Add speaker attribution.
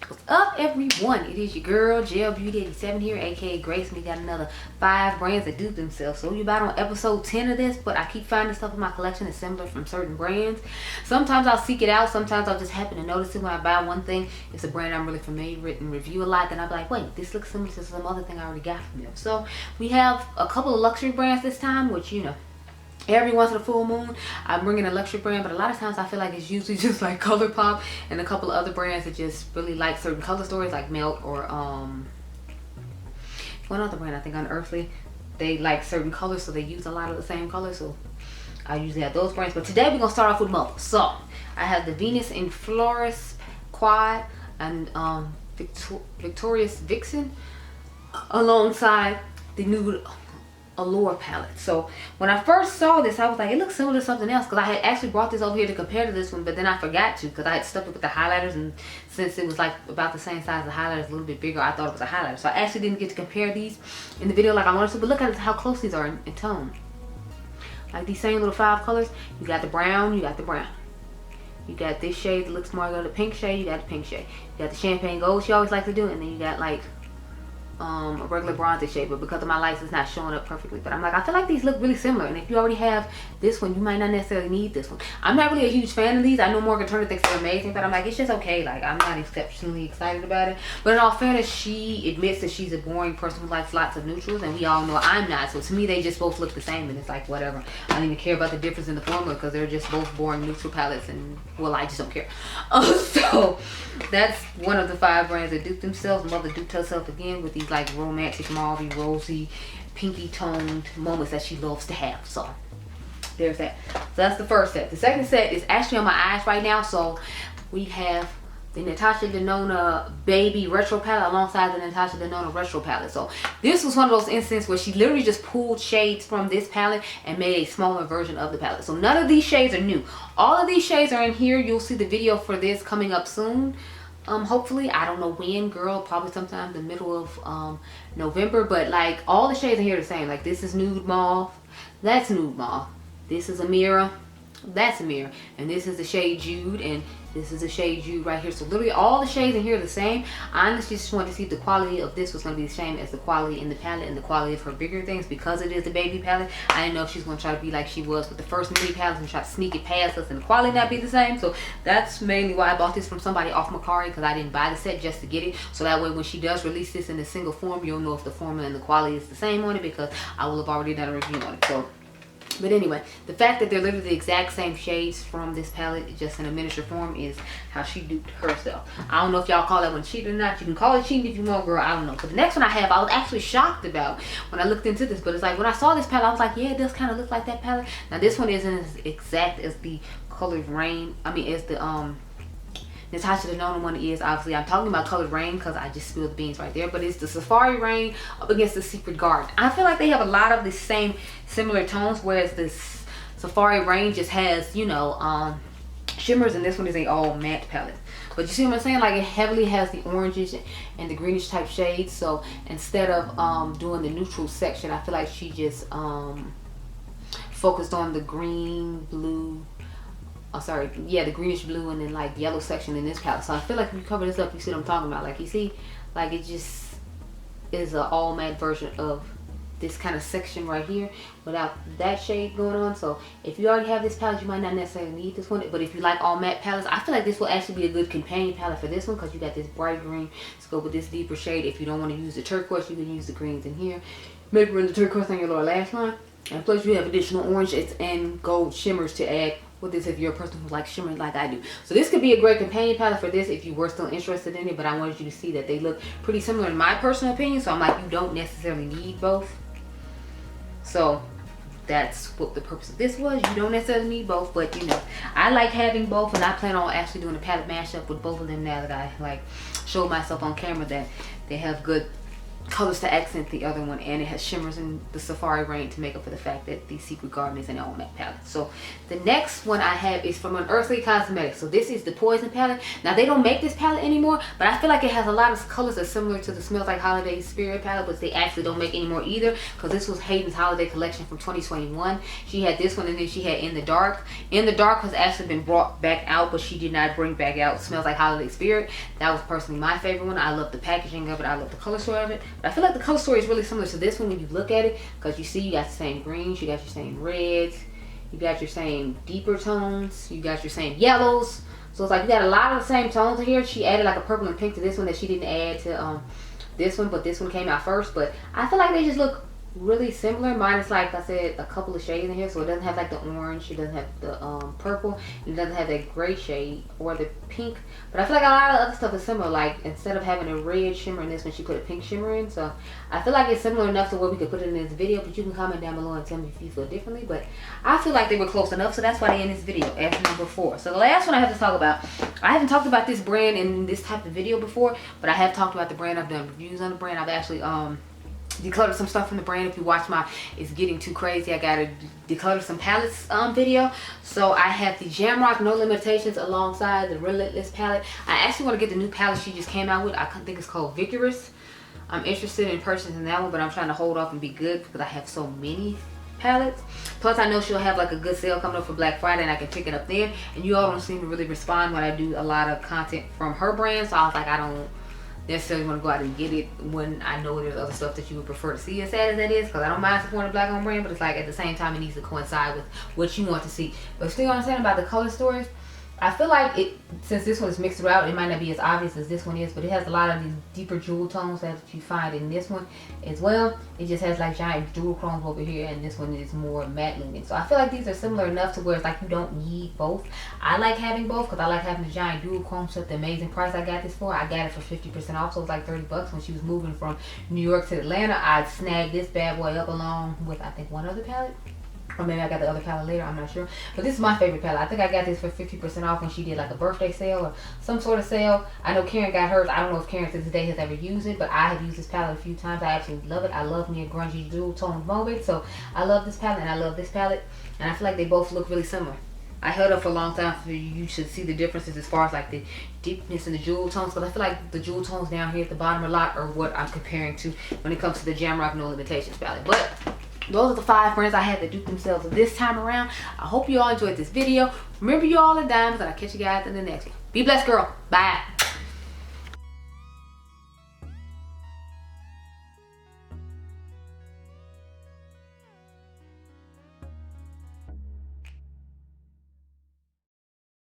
Speaker 1: What's up, everyone? It is your girl Gel Beauty 87 here, aka Grace. We got another 5 brands that dupe themselves. So you're about on episode 10 of this, but I keep finding stuff in my collection that's similar from certain brands. Sometimes I'll seek it out, sometimes I'll just happen to notice it when I buy one thing. It's a brand I'm really familiar with and review a lot, then I'll be like, wait, this looks similar to some other thing I already got from them. So we have a couple of luxury brands this time, which, you know, every once in a full moon I'm bringing a luxury brand, but a lot of times I feel like it's usually just like ColourPop and a couple of other brands that just really like certain color stories, like Melt or one other brand, I think Unearthly. They like certain colors, so they use a lot of the same colors, so I usually have those brands. But today we're gonna start off with Mocha. So I have the Venus in Flores Quad and Victorious Vixen alongside the nude Allure palette. So when I first saw this, I was like, it looks similar to something else, because I had actually brought this over here to compare to this one, but then I forgot to, because I had stuck it with the highlighters, and since it was like about the same size, the highlighters a little bit bigger, I thought it was a highlighter. So I actually didn't get to compare these in the video like I wanted to, but look at how close these are in tone. Like these same little 5 colors. You got the brown, you got the brown. You got this shade that looks more like the pink shade, you got the pink shade. You got the champagne gold she always likes to do, and then you got like a regular bronzy shade, but because of my lights it's not showing up perfectly. But I'm like, I feel like these look really similar, and if you already have this one, you might not necessarily need this one. I'm not really a huge fan of these. I know Morgan Turner thinks they're amazing, but I'm like, it's just okay. Like, I'm not exceptionally excited about it. But in all fairness, she admits that she's a boring person who likes lots of neutrals, and we all know I'm not. So to me, they just both look the same, and it's like, whatever. I don't even care about the difference in the formula, because they're just both boring neutral palettes, and well, I just don't care. So that's one of the 5 brands that dupe themselves. Mother duped herself again with these like romantic, mauvey, rosy, pinky toned moments that she loves to have. So there's that. So that's the first set. The second set is actually on my eyes right now. So we have the Natasha Denona Baby Retro palette alongside the Natasha Denona Retro palette. So this was one of those instances where she literally just pulled shades from this palette and made a smaller version of the palette. So none of these shades are new. All of these shades are in here. You'll see the video for this coming up soon. Hopefully, I don't know when, girl, probably sometime in the middle of November, but like all the shades in here are the same. Like this is nude mauve, that's nude mauve, this is a mirror, that's a mirror, and this is the shade Jude, and this is the shade Jude right here. So literally all the shades in here are the same. I honestly just wanted to see if the quality of this was going to be the same as the quality in the palette and the quality of her bigger things, because it is the baby palette. I didn't know if she's going to try to be like she was with the first mini palette and try to sneak it past us and the quality not be the same. So that's mainly why I bought this from somebody off Bakerie, because I didn't buy the set just to get it. So that way when she does release this in a single form, you'll know if the formula and the quality is the same on it, because I will have already done a review on it. So but anyway, the fact that they're literally the exact same shades from this palette, just in a miniature form, is how she duped herself. I don't know if y'all call that one cheating or not. You can call it cheating if you want, girl. I don't know. But the next one I have, I was actually shocked about when I looked into this. But it's like, when I saw this palette, I was like, yeah, it does kind of look like that palette. Now, this one isn't as exact as the Colored Rain. I mean, as the Natasha Denona one is. Obviously, I'm talking about Colored Rain because I just spilled the beans right there. But it's the Safari Rain up against the Secret Garden. I feel like they have a lot of the same similar tones, whereas this Safari Rain just has, you know, shimmers, and this one is a all matte palette. But you see what I'm saying? Like, it heavily has the oranges and the greenish type shades. So instead of doing the neutral section, I feel like she just focused on the green, blue, the greenish blue, and then like the yellow section in this palette. So I feel like if you cover this up, you see what I'm talking about. Like, you see, like it just is an all matte version of this kind of section right here without that shade going on. So if you already have this palette, you might not necessarily need this one. But if you like all matte palettes, I feel like this will actually be a good companion palette for this one, because you got this bright green to go with this deeper shade. If you don't want to use the turquoise, you can use the greens in here. Maybe run the turquoise on your lower lash line. And plus you have additional oranges and gold shimmers to add with this if you're a person who likes shimmering like I do. So this could be a great companion palette for this if you were still interested in it, but I wanted you to see that they look pretty similar in my personal opinion. So I'm like, you don't necessarily need both. So that's what the purpose of this was. You don't necessarily need both, but you know, I like having both, and I plan on actually doing a palette mashup with both of them now that I like showed myself on camera that they have good colors to accent the other one, and it has shimmers in the Safari range to make up for the fact that the Secret Garden is an all matte palette. So the next one I have is from Unearthly Cosmetics. So this is the Poison palette. Now they don't make this palette anymore, but I feel like it has a lot of colors that's similar to the Smells Like Holiday Spirit palette, but they actually don't make anymore either, because this was Hayden's holiday collection from 2021. She had this one, and then she had In the Dark. In the Dark has actually been brought back out, but she did not bring back out Smells Like Holiday Spirit. That was personally my favorite one. I love the packaging of it. I love the color story of it. But I feel like the color story is really similar to this one when you look at it, because you see you got the same greens, you got your same reds, you got your same deeper tones, you got your same yellows. So it's like you got a lot of the same tones here. She added like a purple and pink to this one that she didn't add to this one, but this one came out first. But I feel like they just look really similar, minus, like I said, a couple of shades in here. So it doesn't have like the orange, it doesn't have the purple, it doesn't have that gray shade or the pink. But I feel like a lot of the other stuff is similar. Like instead of having a red shimmer in this one, she put a pink shimmer in. So I feel like it's similar enough to where we could put it in this video, but you can comment down below and tell me if you feel differently. But I feel like they were close enough, so that's why they're in this video as number 4. So the last one I have to talk about, I haven't talked about this brand in this type of video before, but I have talked about the brand. I've done reviews on the brand. I've actually decluttered some stuff from the brand. If you watch my It's Getting Too Crazy, I got a declutter some palettes video. So I have the Jamrock No Limitations alongside the Relentless palette. I actually want to get the new palette she just came out with. I think it's called Vigorous. I'm interested in purchasing that one, but I'm trying to hold off and be good because I have so many palettes. Plus I know she'll have like a good sale coming up for Black Friday, and I can pick it up then. And you all don't seem to really respond when I do a lot of content from her brand, so I was like, I don't necessarily want to go out and get it when I know there's other stuff that you would prefer to see, as sad as that is, because I don't mind supporting a black owned brand, but it's like at the same time it needs to coincide with what you want to see. But still, what I'm saying about the color stories, I feel like it, since this one is mixed throughout, it might not be as obvious as this one is, but it has a lot of these deeper jewel tones that you find in this one as well. It just has like giant jewel chromes over here, and this one is more matte leaning. So I feel like these are similar enough to where it's like you don't need both. I like having both because I like having the giant jewel chromes at the amazing price I got this for. I got it for 50% off, so it was like 30 bucks when she was moving from New York to Atlanta. I snagged this bad boy up along with, I think, one other palette. Or maybe I got the other palette later, I'm not sure. But this is my favorite palette. I think I got this for 50% off when she did like a birthday sale or some sort of sale. I know Karen got hers. I don't know if Karen to this day has ever used it, but I have used this palette a few times. I absolutely love it. I love me a grungy jewel tone moment. So I love this palette and I love this palette. And I feel like they both look really similar. I held up for a long time so you should see the differences as far as like the deepness in the jewel tones, because I feel like the jewel tones down here at the bottom a lot are what I'm comparing to when it comes to the Jamrock No Limitations palette. But those are the 5 brands I had to dupe themselves this time around. I hope you all enjoyed this video. Remember, you all are diamonds, and I'll catch you guys in the next one. Be blessed, girl. Bye.